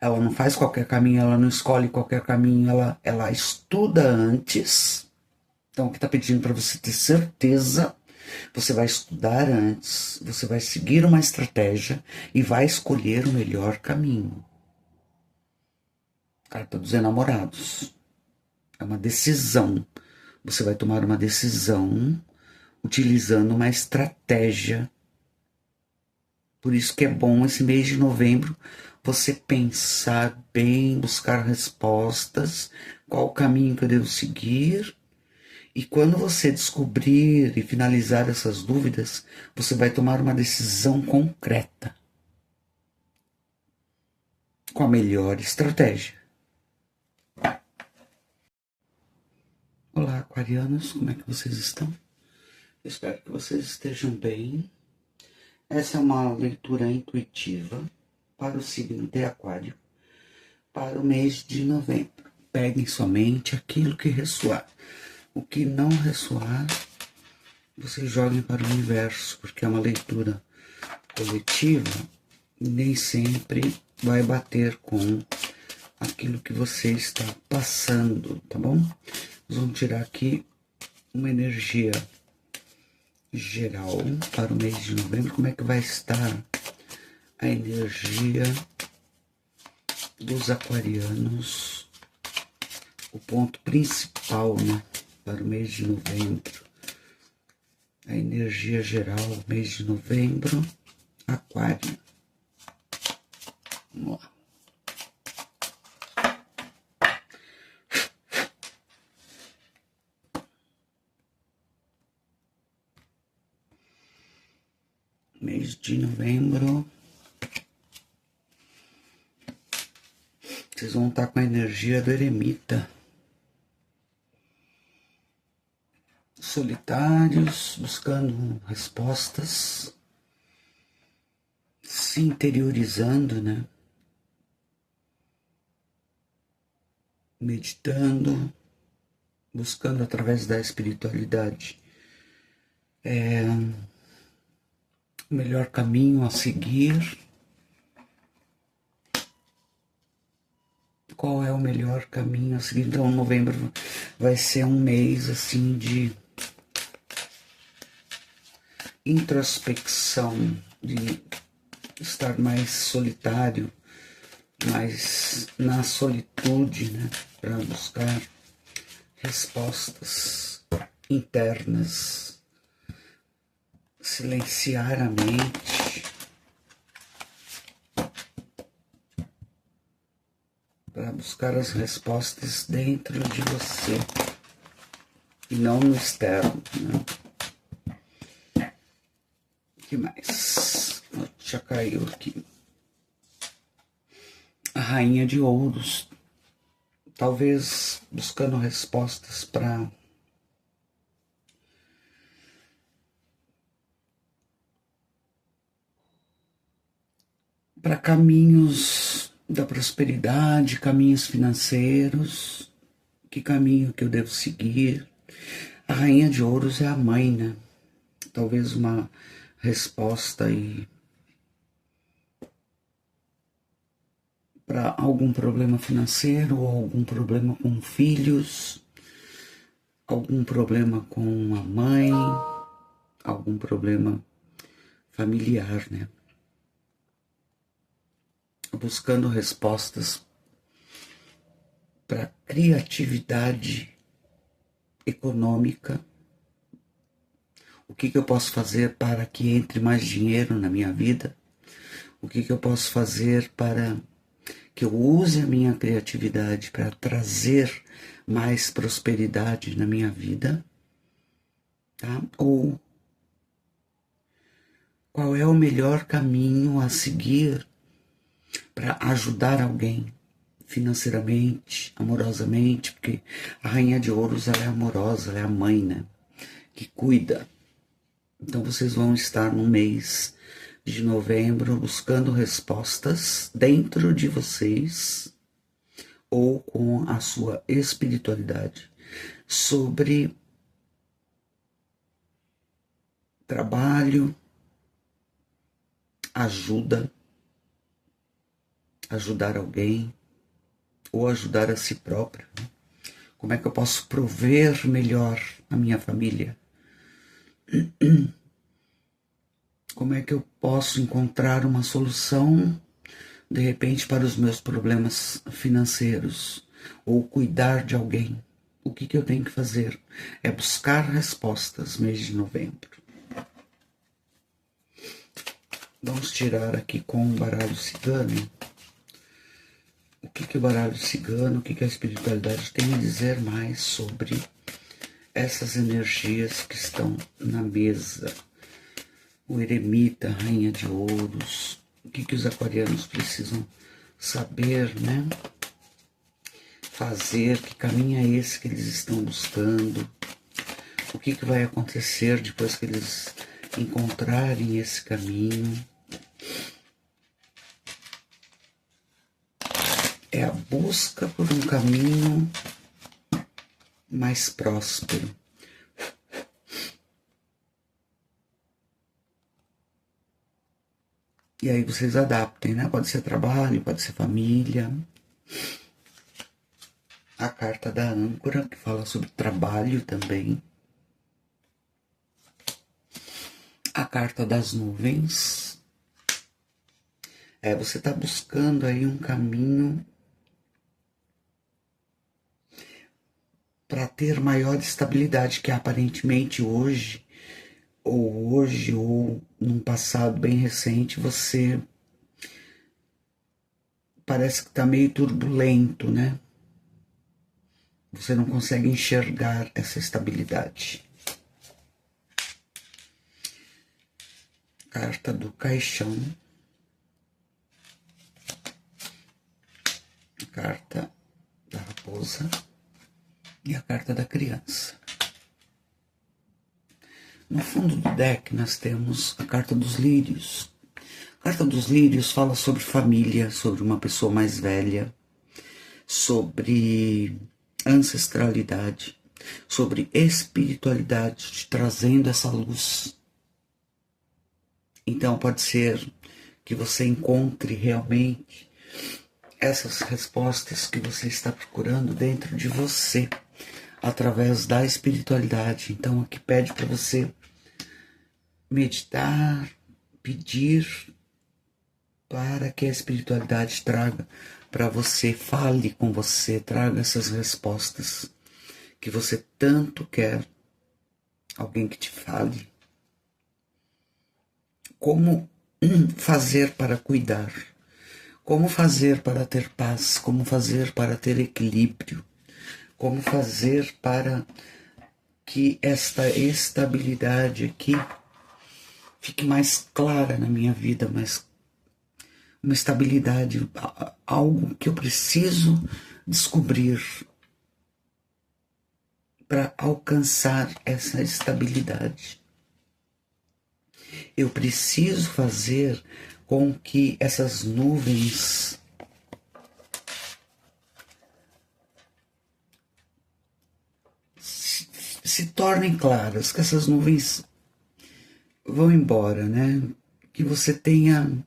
Ela não faz qualquer caminho, ela não escolhe qualquer caminho, ela estuda antes. Então, o que está pedindo para você ter certeza, você vai estudar antes, você vai seguir uma estratégia e vai escolher o melhor caminho. Carta dos Enamorados. É uma decisão. Você vai tomar uma decisão utilizando uma estratégia. Por isso que é bom esse mês de novembro você pensar bem, buscar respostas, qual o caminho que eu devo seguir. E quando você descobrir e finalizar essas dúvidas, você vai tomar uma decisão concreta com a melhor estratégia. Olá, aquarianos, como é que vocês estão? Eu espero que vocês estejam bem. Essa é uma leitura intuitiva para o signo de Aquário para o mês de novembro. Peguem somente aquilo que ressoar. O que não ressoar, vocês joguem para o universo, porque é uma leitura coletiva e nem sempre vai bater com aquilo que você está passando, tá bom? Nós vamos tirar aqui uma energia geral para o mês de novembro. Como é que vai estar a energia dos aquarianos? O ponto principal, né, para o mês de novembro. A energia geral, mês de novembro, Aquário. Vamos lá. Mês de novembro. Vocês vão estar com a energia do eremita. Solitários, buscando respostas, se interiorizando, né? Meditando, buscando através da espiritualidade o melhor caminho a seguir. Qual é o melhor caminho a seguir? Então, novembro vai ser um mês assim de introspecção, de estar mais solitário, mais na solitude, né? Para buscar respostas internas, silenciar a mente, para buscar as respostas dentro de você e não no externo, né? O que mais? Já caiu aqui. A Rainha de Ouros, talvez buscando respostas para caminhos da prosperidade, caminhos financeiros, que caminho que eu devo seguir. A Rainha de Ouros é a mãe, né? Talvez uma resposta aí para algum problema financeiro, ou algum problema com filhos, algum problema com a mãe, algum problema familiar, né? Buscando respostas para criatividade econômica. O que eu posso fazer para que entre mais dinheiro na minha vida? O que eu posso fazer para que eu use a minha criatividade para trazer mais prosperidade na minha vida? Tá? Ou qual é o melhor caminho a seguir para ajudar alguém financeiramente, amorosamente? Porque a Rainha de Ouros, ela é amorosa, ela é a mãe, né? Que cuida. Então vocês vão estar no mês de novembro buscando respostas dentro de vocês ou com a sua espiritualidade sobre trabalho, ajuda ajudar alguém ou ajudar a si próprio, né? Como é que eu posso prover melhor a minha família? Como é que eu posso encontrar uma solução, de repente, para os meus problemas financeiros? Ou cuidar de alguém? O que eu tenho que fazer? É buscar respostas, mês de novembro. Vamos tirar aqui com o baralho cigano. O que o baralho cigano, o que a espiritualidade tem a dizer mais sobre essas energias que estão na mesa? O eremita, a rainha de ouros, o que os aquarianos precisam saber, né? Fazer, que caminho é esse que eles estão buscando? O que vai acontecer depois que eles encontrarem esse caminho? É a busca por um caminho mais próspero. E aí vocês adaptem, né? Pode ser trabalho, pode ser família. A carta da âncora, que fala sobre trabalho também. A carta das nuvens. Você está buscando aí um caminho para ter maior estabilidade, que aparentemente hoje ou num passado bem recente, você parece que está meio turbulento, né? Você não consegue enxergar essa estabilidade. Carta do caixão. Carta da raposa. E a carta da criança. No fundo do deck nós temos a carta dos lírios. A carta dos lírios fala sobre família, sobre uma pessoa mais velha, sobre ancestralidade, sobre espiritualidade, te trazendo essa luz. Então pode ser que você encontre realmente essas respostas que você está procurando dentro de você, através da espiritualidade. Então aqui pede para você meditar, pedir para que a espiritualidade traga para você, fale com você, traga essas respostas que você tanto quer. Alguém que te fale. Como fazer para cuidar? Como fazer para ter paz? Como fazer para ter equilíbrio? Como fazer para que esta estabilidade aqui fique mais clara na minha vida, mais uma estabilidade, algo que eu preciso descobrir para alcançar essa estabilidade. Eu preciso fazer com que essas nuvens se tornem claras, que essas nuvens vão embora, né? Que você tenha,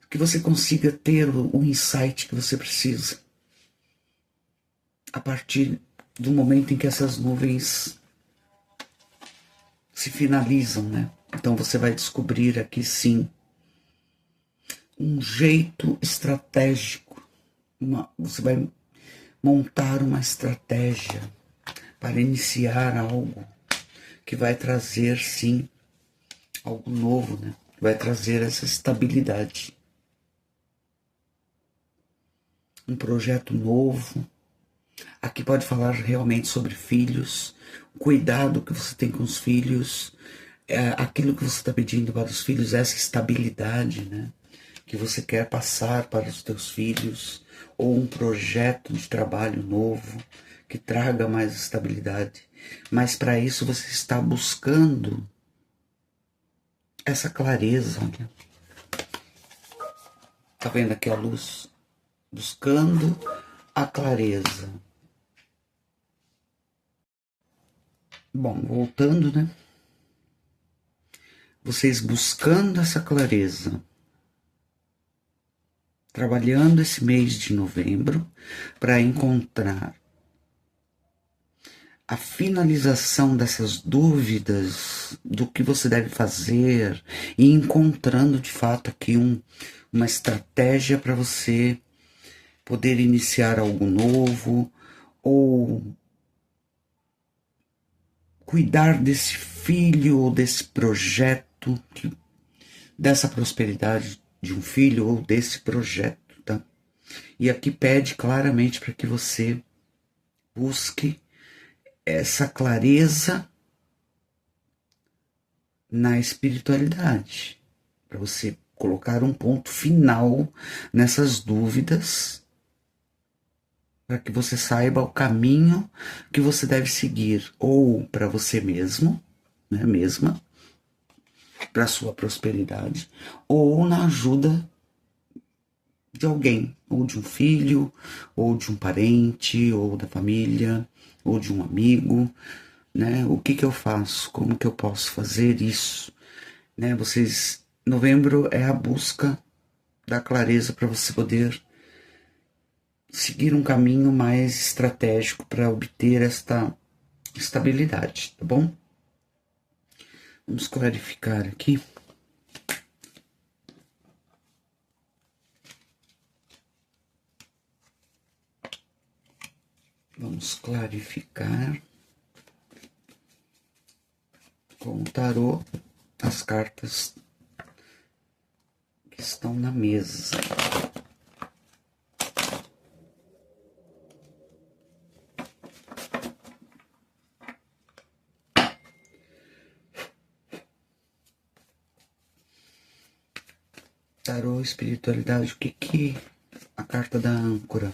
que você consiga ter o insight que você precisa a partir do momento em que essas nuvens se finalizam, né? Então você vai descobrir aqui sim um jeito estratégico, você vai montar uma estratégia para iniciar algo que vai trazer sim algo novo, né? Vai trazer essa estabilidade. Um projeto novo. Aqui pode falar realmente sobre filhos, o cuidado que você tem com os filhos, aquilo que você está pedindo para os filhos, essa estabilidade, né? Que você quer passar para os teus filhos, ou um projeto de trabalho novo que traga mais estabilidade. Mas para isso você está buscando essa clareza. Olha. Tá vendo aqui a luz? Buscando a clareza. Bom, voltando, né? Vocês buscando essa clareza. trabalhando esse mês de novembro para encontrar a finalização dessas dúvidas do que você deve fazer e encontrando de fato aqui uma estratégia para você poder iniciar algo novo ou cuidar desse filho ou desse projeto, dessa prosperidade de um filho ou desse projeto, tá? E aqui pede claramente para que você busque essa clareza na espiritualidade, para você colocar um ponto final nessas dúvidas, para que você saiba o caminho que você deve seguir, ou para você mesmo, né, mesma, para sua prosperidade, ou na ajuda de alguém, ou de um filho, ou de um parente, ou da família, ou de um amigo, né? O que eu faço? Como que eu posso fazer isso? Né? Novembro é a busca da clareza para você poder seguir um caminho mais estratégico para obter esta estabilidade, tá bom? Vamos clarificar aqui. Vamos clarificar com o tarô as cartas que estão na mesa. Tarô, espiritualidade, o que a carta da âncora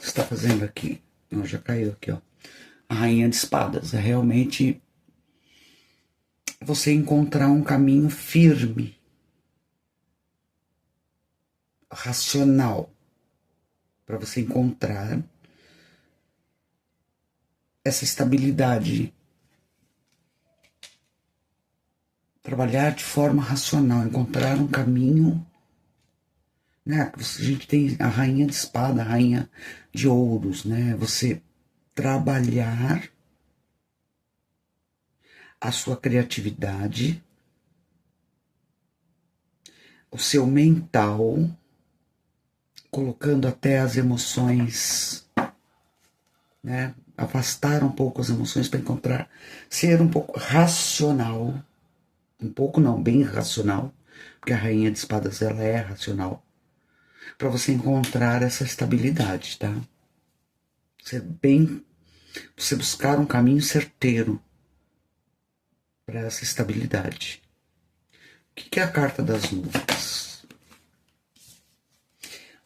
está fazendo aqui? Já caiu aqui, ó. A rainha de espadas. É realmente você encontrar um caminho firme, racional, para você encontrar essa estabilidade. Trabalhar de forma racional, encontrar um caminho, né? A gente tem a rainha de espada, a rainha de ouros, né? Você trabalhar a sua criatividade, o seu mental, colocando até as emoções, né? Afastar um pouco as emoções para encontrar, ser um pouco racional, um pouco não, bem racional, porque a rainha de espadas ela é racional, para você encontrar essa estabilidade, tá? Você buscar um caminho certeiro para essa estabilidade. O que é a carta das nuvens?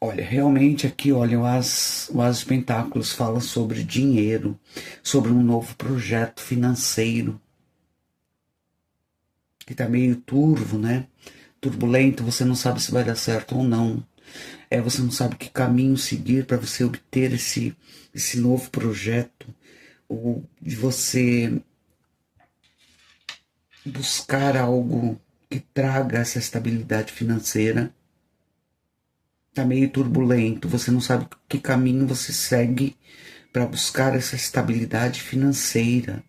Olha, realmente aqui, olha, o As de Pentáculos fala sobre dinheiro, sobre um novo projeto financeiro, que tá meio turvo, né? Turbulento, você não sabe se vai dar certo ou não. Você não sabe que caminho seguir para você obter esse novo projeto, ou de você buscar algo que traga essa estabilidade financeira. Tá meio turbulento, você não sabe que caminho você segue para buscar essa estabilidade financeira,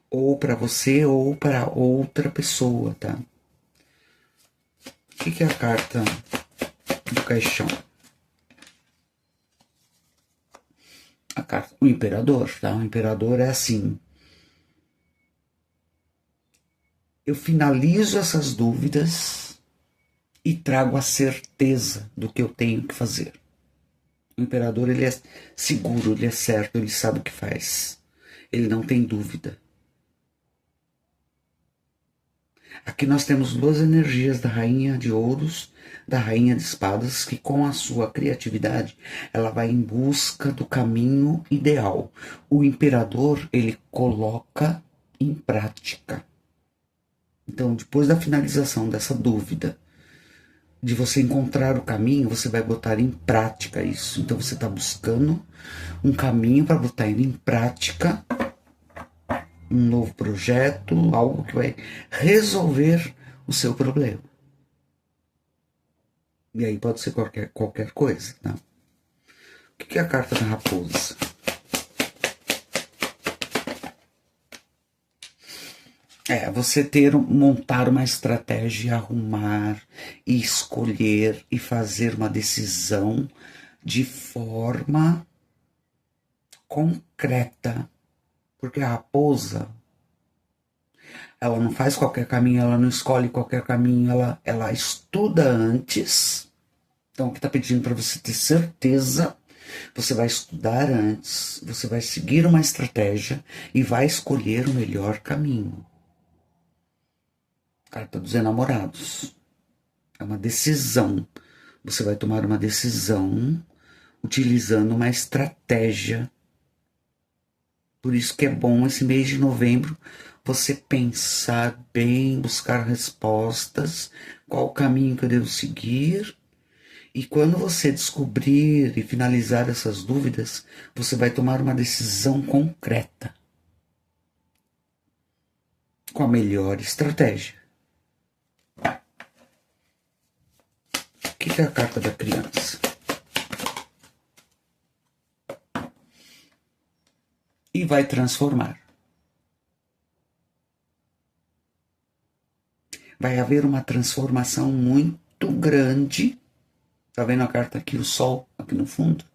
ou para você ou para outra pessoa, tá? O que é a carta do caixão? A carta, o imperador, tá? O imperador é assim: eu finalizo essas dúvidas e trago a certeza do que eu tenho que fazer. O imperador, ele é seguro, ele é certo, ele sabe o que faz. Ele não tem dúvida. Aqui nós temos duas energias da rainha de ouros, da rainha de espadas, que com a sua criatividade, ela vai em busca do caminho ideal. O imperador, ele coloca em prática. Então, depois da finalização dessa dúvida, de você encontrar o caminho, você vai botar em prática isso. Então, você está buscando um caminho para botar em prática um novo projeto, algo que vai resolver o seu problema. E aí pode ser qualquer coisa, tá? O que é a carta da raposa? É você montar uma estratégia, arrumar e escolher e fazer uma decisão de forma concreta. Porque a raposa, ela não faz qualquer caminho, ela não escolhe qualquer caminho, ela estuda antes. Então, o que está pedindo para você ter certeza, você vai estudar antes, você vai seguir uma estratégia e vai escolher o melhor caminho. Carta dos Enamorados. É uma decisão. Você vai tomar uma decisão utilizando uma estratégia. Por isso que é bom esse mês de novembro você pensar bem, buscar respostas, qual o caminho que eu devo seguir. E quando você descobrir e finalizar essas dúvidas, você vai tomar uma decisão concreta com a melhor estratégia. O que é a carta da criança? E vai transformar. Vai haver uma transformação muito grande. Tá vendo a carta aqui, o sol, aqui no fundo?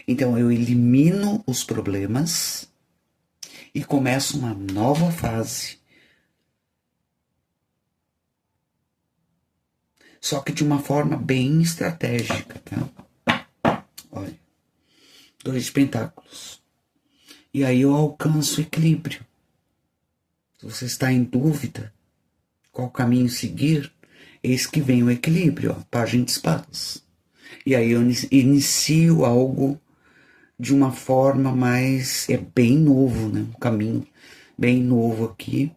Então eu elimino os problemas e começo uma nova fase. Só que de uma forma bem estratégica, tá? Olha, 2 de pentáculos. E aí eu alcanço o equilíbrio. Se você está em dúvida qual caminho seguir, eis que vem o equilíbrio, ó, página de espadas. E aí eu inicio algo de uma forma mais... É bem novo, né? Um caminho bem novo aqui.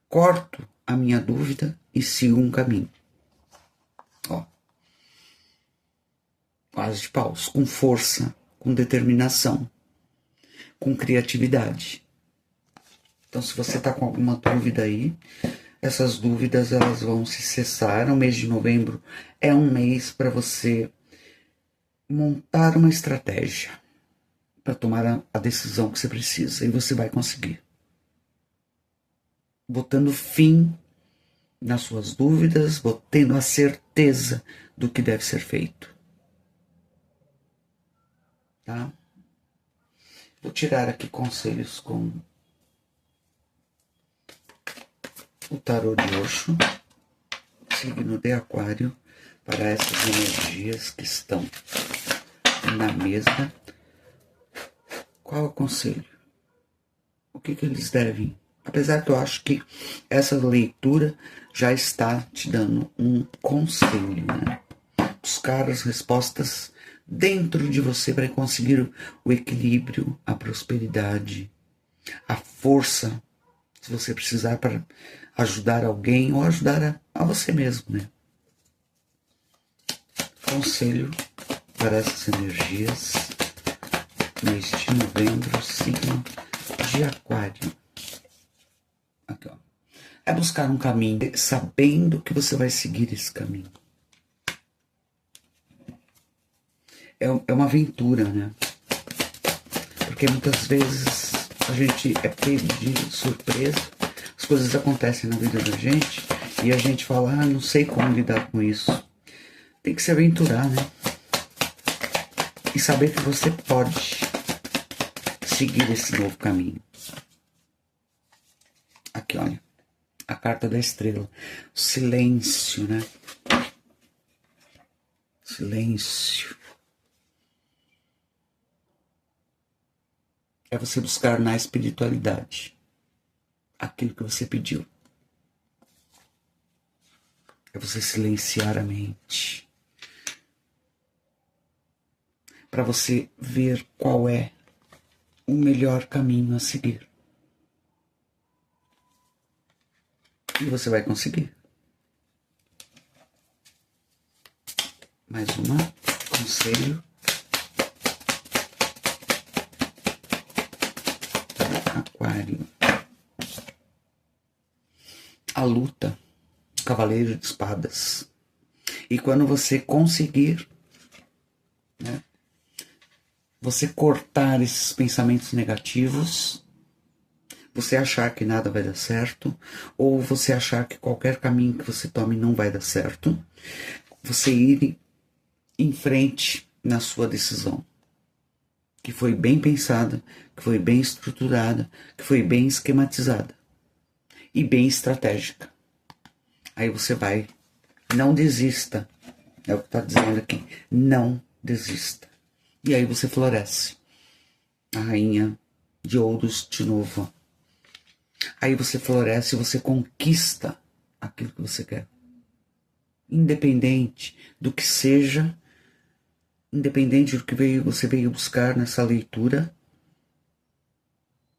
Corto a minha dúvida e sigo um caminho. Ó. Quase de paus. Com força, com determinação, com criatividade. Então, se você está com alguma dúvida aí, essas dúvidas elas vão se cessar. O mês de novembro é um mês para você montar uma estratégia para tomar a decisão que você precisa, e você vai conseguir. Botando fim nas suas dúvidas, tendo a certeza do que deve ser feito. Tá? Vou tirar aqui conselhos com o tarô de Osho, signo de Aquário, para essas energias que estão na mesa. Qual é o conselho? O que eles devem? Apesar que eu acho que essa leitura já está te dando um conselho, né? Buscar as respostas dentro de você para conseguir o equilíbrio, a prosperidade, a força, se você precisar, para ajudar alguém ou ajudar a você mesmo, né? Conselho para essas energias, mês de novembro, signo de Aquário. Aqui, ó. É buscar um caminho, sabendo que você vai seguir esse caminho. É uma aventura, né? Porque muitas vezes a gente é pego de surpresa, as coisas acontecem na vida da gente e a gente fala, não sei como lidar com isso. Tem que se aventurar, né? E saber que você pode seguir esse novo caminho. Aqui, olha, a carta da estrela. Silêncio, né? Silêncio. É você buscar na espiritualidade aquilo que você pediu. É você silenciar a mente. Para você ver qual é o melhor caminho a seguir. E você vai conseguir. Mais uma. Conselho. Aquário. A luta. Cavaleiro de espadas. E quando você conseguir, né, você cortar esses pensamentos negativos, você achar que nada vai dar certo, ou você achar que qualquer caminho que você tome não vai dar certo, você ir em frente na sua decisão, que foi bem pensada, que foi bem estruturada, que foi bem esquematizada e bem estratégica. Aí você vai, não desista, é o que está dizendo aqui, não desista. E aí você floresce, a rainha de ouros de novo. Aí você floresce e você conquista aquilo que você quer. Independente do que seja, independente do que você veio buscar nessa leitura,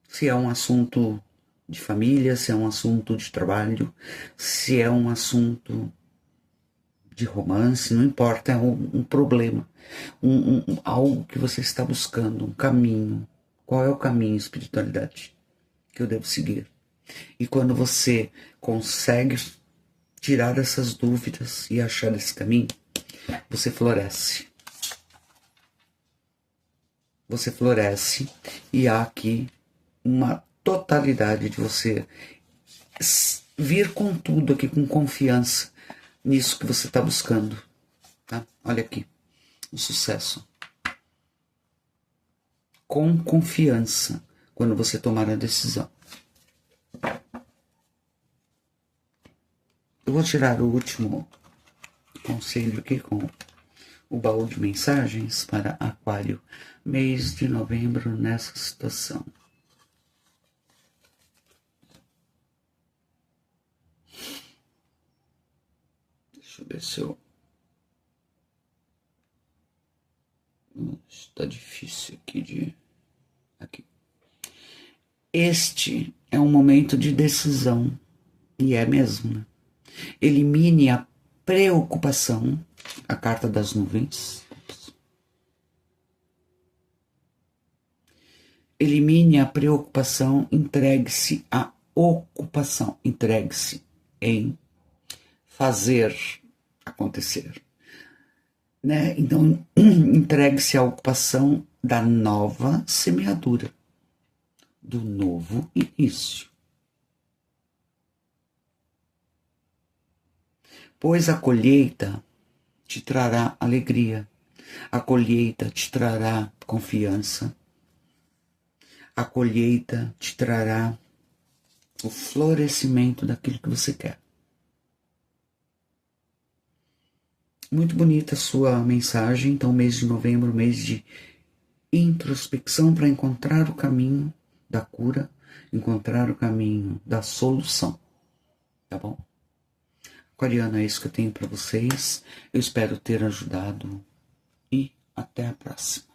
se é um assunto de família, se é um assunto de trabalho, se é um assunto de romance, não importa, é um problema, algo que você está buscando, um caminho. Qual é o caminho, espiritualidade, que eu devo seguir? E quando você consegue tirar essas dúvidas e achar esse caminho, você floresce. Você floresce e há aqui uma totalidade de você vir com tudo aqui, com confiança nisso que você está buscando. Tá? Olha aqui, o sucesso. Com confiança, quando você tomar a decisão. Eu vou tirar o último conselho aqui com o baú de mensagens para Aquário, mês de novembro, nessa situação. Deixa eu ver se eu... Está difícil aqui de... Aqui. Este é um momento de decisão, e é mesmo, né? Elimine a preocupação, a carta das nuvens. Elimine a preocupação, entregue-se à ocupação, entregue-se em fazer acontecer. Né? Então, entregue-se à ocupação da nova semeadura, do novo início. Pois a colheita te trará alegria, a colheita te trará confiança, a colheita te trará o florescimento daquilo que você quer. Muito bonita a sua mensagem. Então, mês de novembro, mês de introspecção para encontrar o caminho da cura, encontrar o caminho da solução. Tá bom? Aquariano, é isso que eu tenho para vocês. Eu espero ter ajudado e até a próxima.